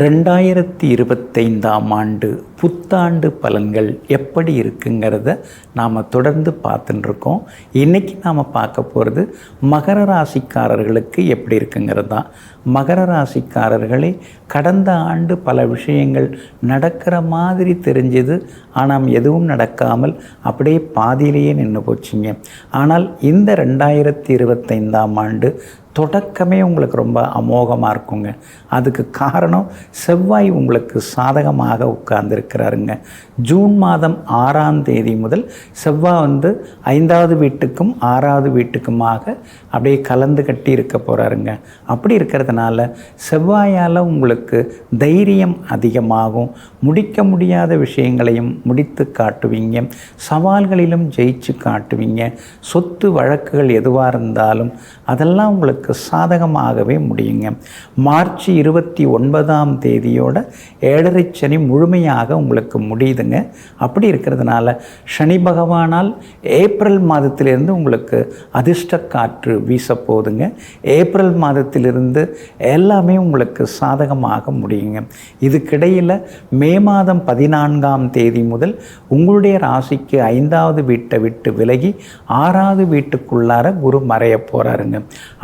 2025ஆம் ஆண்டு புத்தாண்டு பலன்கள் எப்படி இருக்குங்கிறத நாம் தொடர்ந்து பார்த்துட்டுருக்கோம். இன்றைக்கி நாம் பார்க்க போகிறது மகர ராசிக்காரர்களுக்கு எப்படி இருக்குங்கிறது தான். மகர ராசிக்காரர்களே, கடந்த ஆண்டு பல விஷயங்கள் நடக்கிற மாதிரி தெரிஞ்சுது, ஆனால் எதுவும் நடக்காமல் அப்படியே பாதியிலேயே நின்று போச்சுங்க. ஆனால் இந்த 2025ஆம் ஆண்டு தொடக்கமே உங்களுக்கு ரொம்ப அமோகமாக இருக்குங்க. அதுக்கு காரணம் செவ்வாய் உங்களுக்கு சாதகமாக உட்கார்ந்துருக்கிறாருங்க. ஜூன் மாதம் 6ஆம் தேதி முதல் செவ்வாய் 5வது வீட்டுக்கும் 6வது வீட்டுக்குமாக அப்படியே கலந்து கட்டி இருக்க போகிறாருங்க. அப்படி இருக்கிறதுனால செவ்வாயால் உங்களுக்கு தைரியம் அதிகமாகும். முடிக்க முடியாத விஷயங்களையும் முடித்து காட்டுவீங்க. சவால்களிலும் ஜெயிச்சு காட்டுவீங்க. சொத்து வழக்குகள் எதுவாக இருந்தாலும் அதெல்லாம் உங்களுக்கு சாதகமாகவே முடியுங்க. மார்ச் 29ஆம் தேதியோட 7.5 சனி முழுமையாக உங்களுக்கு முடியுதுங்க. அப்படி இருக்கிறதுனால சனி பகவானால் ஏப்ரல் மாதத்திலிருந்து உங்களுக்கு அதிர்ஷ்ட காற்று வீச போகுதுங்க. ஏப்ரல் மாதத்திலிருந்து எல்லாமே உங்களுக்கு சாதகமாக முடியுங்க. இதுக்கிடையில் மே மாதம் 14ஆம் தேதி முதல் உங்களுடைய ராசிக்கு 5வது வீட்டை விட்டு விலகி 6வது வீட்டுக்குள்ளார குரு மறைய போகிறாருங்க.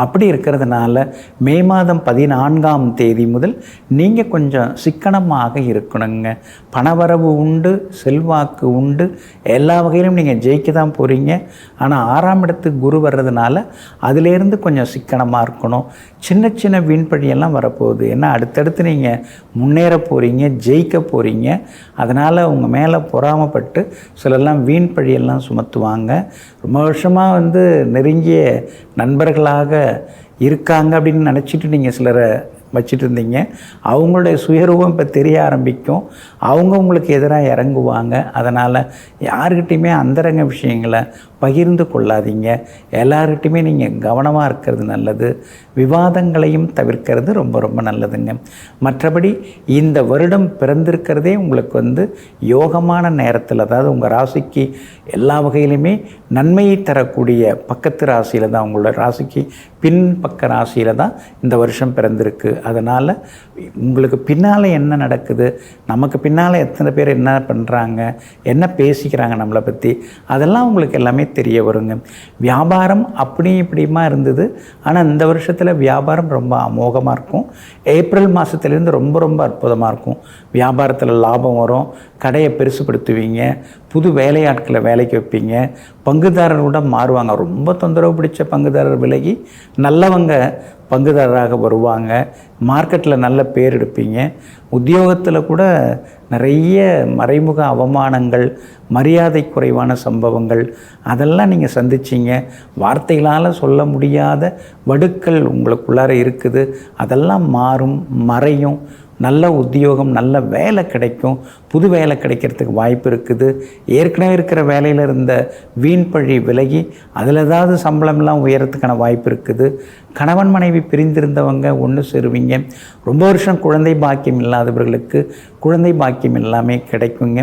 அப்படி இருக்கிறதுனால மே மாதம் 14ஆம் தேதி முதல் நீங்கள் கொஞ்சம் சிக்கனமாக இருக்கணுங்க. பணவரவு உண்டு, செல்வாக்கு உண்டு, எல்லா வகையிலும் நீங்கள் ஜெயிக்க தான் போகிறீங்க. ஆனால் 6ஆம் இடத்துக்கு குரு வர்றதுனால அதிலேருந்து கொஞ்சம் சிக்கனமாக இருக்கணும். சின்ன சின்ன வீண்பழியெல்லாம் வரப்போகுது. ஏன்னா அடுத்தடுத்து நீங்கள் முன்னேற போகிறீங்க, ஜெயிக்க போகிறீங்க. அதனால் உங்கள் மேலே பொறாமப்பட்டு சிலர்லாம் வீண்பழியெல்லாம் சுமத்துவாங்க. ரொம்ப வருஷமாக நெருங்கிய நண்பர்களாக இருக்காங்க அப்படின்னு நினச்சிட்டு நீங்கள் சிலரை வச்சுட்டு இருந்தீங்க. அவங்களுடைய சுயரூபம் இப்போ தெரிய ஆரம்பிக்கும். அவங்க உங்களுக்கு எதிராக இறங்குவாங்க. அதனால் யாருக்கிட்டையுமே அந்தரங்க விஷயங்களை பகிர்ந்து கொள்ளாதீங்க. எல்லார்கிட்டையுமே நீங்கள் கவனமாக இருக்கிறது நல்லது. விவாதங்களையும் தவிர்க்கிறது ரொம்ப ரொம்ப நல்லதுங்க. மற்றபடி இந்த வருடம் பிறந்திருக்கிறதே உங்களுக்கு யோகமான நேரத்தில், அதாவது உங்கள் ராசிக்கு எல்லா வகையிலுமே நன்மையை தரக்கூடிய பக்கத்து ராசியில் தான், உங்களோட ராசிக்கு பின்பக்க ராசியில் தான் இந்த வருஷம் பிறந்திருக்கு. அதனால் உங்களுக்கு பின்னால் என்ன நடக்குது, நமக்கு பின்னால் எத்தனை பேர் என்ன பண்ணுறாங்க, என்ன பேசிக்கிறாங்க நம்மளை பற்றி, அதெல்லாம் உங்களுக்கு எல்லாமே தெரிய வருங்க. வியாபாரம் அப்படி இப்படிமா இருந்தது. ஆனால் இந்த வருஷத்தில் வியாபாரம் ரொம்ப அமோகமாக இருக்கும். ஏப்ரல் மாதத்துலேருந்து ரொம்ப ரொம்ப அற்புதமாக இருக்கும். வியாபாரத்தில் லாபம் வரும். கடையை பெருசுப்படுத்துவீங்க. புது வேலையாட்களை வேலைக்கு வைப்பீங்க. பங்குதாரரோட மாறுவாங்க. ரொம்ப தொந்தரவு பிடிச்ச பங்குதாரர் விலகி நல்லவங்க பங்குதாரராக வருவாங்க. மார்க்கெட்டில் நல்ல பேர் எடுப்பீங்க. உத்தியோகத்தில் கூட நிறைய மறைமுக அவமானங்கள், மரியாதை குறைவான சம்பவங்கள் அதெல்லாம் நீங்கள் சந்திச்சிங்க. வார்த்தைகளால் சொல்ல முடியாத வடுக்கள் உங்களுக்குள்ளார இருக்குது. அதெல்லாம் மாறும், மறையும். நல்ல உத்தியோகம், நல்ல வேலை கிடைக்கும். புது வேலை கிடைக்கிறதுக்கு வாய்ப்பு இருக்குது. ஏற்கனவே இருக்கிற வேலையில் இருந்த வீண்பழி விலகி அதில் ஏதாவது சம்பளம்லாம் உயரத்துக்கான வாய்ப்பு இருக்குது. கணவன் மனைவி பிரிந்திருந்தவங்க ஒன்று சேருவீங்க. ரொம்ப வருஷம் குழந்தை பாக்கியம் இல்லாதவர்களுக்கு குழந்தை பாக்கியம் எல்லாமே கிடைக்குங்க.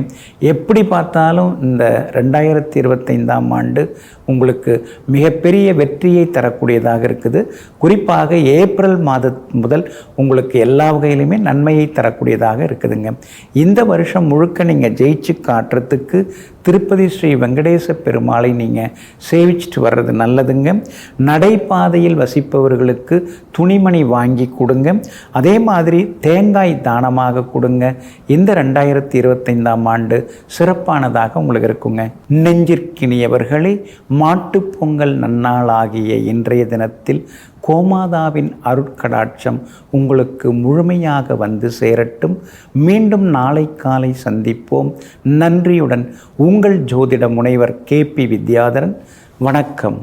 எப்படி பார்த்தாலும் இந்த 2025ஆம் ஆண்டு உங்களுக்கு மிகப்பெரிய வெற்றியை தரக்கூடியதாக இருக்குது. குறிப்பாக ஏப்ரல் மாதம் முதல் உங்களுக்கு எல்லா வகையிலுமே நன்மையை தரக்கூடியதாக இருக்குதுங்க. இந்த வருஷம் முழுக்க நீங்கள் ஜெயிச்சு காட்டுறதுக்கு திருப்பதி ஸ்ரீ வெங்கடேச பெருமாளை நீங்கள் சேவிச்சுட்டு வர்றது நல்லதுங்க. நடைபாதையில் வசிப்பவர்களுக்கு துணிமணி வாங்கி கொடுங்க. அதே மாதிரி தேங்காய் தானமாக கொடுங்க. இந்த 2025ஆம் ஆண்டு சிறப்பானதாக உங்களுக்கு இருக்குங்க. நெஞ்சிற்கினியவர்களே, மாட்டுப் பொங்கல் நன்னாளாகிய இன்றைய தினத்தில் கோமாதாவின் அருட்கடாட்சம் உங்களுக்கு முழுமையாக சேரட்டும். மீண்டும் நாளை காலை சந்திப்போம். நன்றியுடன் உங்கள் ஜோதிட முனைவர் KP வித்யாதரன். வணக்கம்.